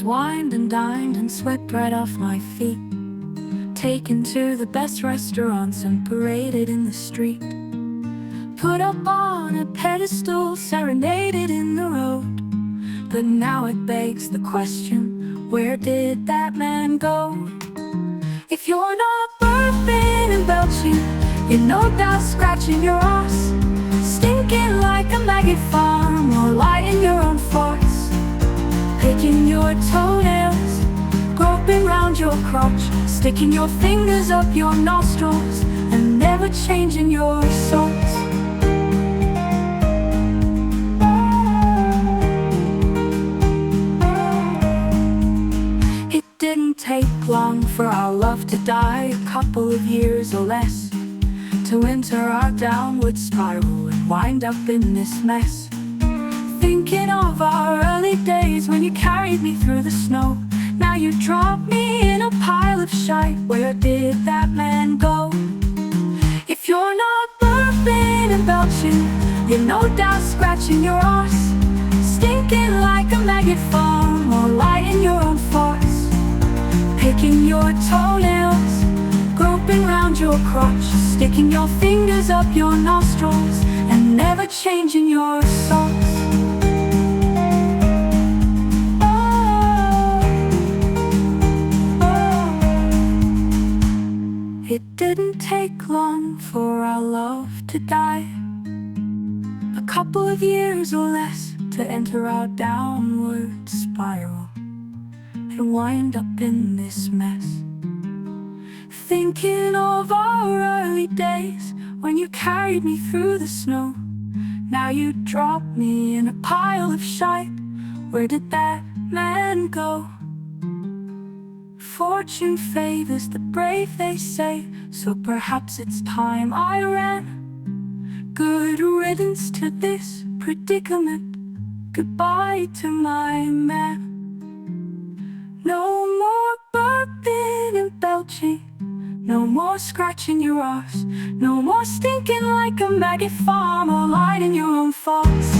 was wined and dined and swept right off my feet, taken to the best restaurants and paraded in the street, put up on a pedestal, serenaded in the road. But now it begs the question, where did that man go? If you're not burping and belching, you're no doubt scratching your ass, stinking like a maggot farm, or lighting your own farts, picking your toenails, groping round your crotch, sticking your fingers up your nostrils, and never changing your salts. It didn't take long for our love to die, a couple of years or less, to enter our downward spiral and wind up in this mess. Thinking of our early days when you carried me through the snow, now you drop me in a pile of shite, where did that man go? If you're not burping and belching, you're no doubt scratching your arse, stinking like a maggot farm, or lighting your own farts, picking your toenails, groping round your crotch, sticking your fingers up your nostrils, and never changing your salts. It didn't take long for our love to die, a couple of years or less, to enter our downward spiral and wind up in this mess. Thinking of our early days when you carried me through the snow, now you drop me in a pile of shite, where did that man go? Fortune favors the brave, they say, so perhaps it's time I ran. Good riddance to this predicament, goodbye to my man. No more burping and belching, no more scratching your arse, no more stinking like a maggot farm, or lighting your own farts,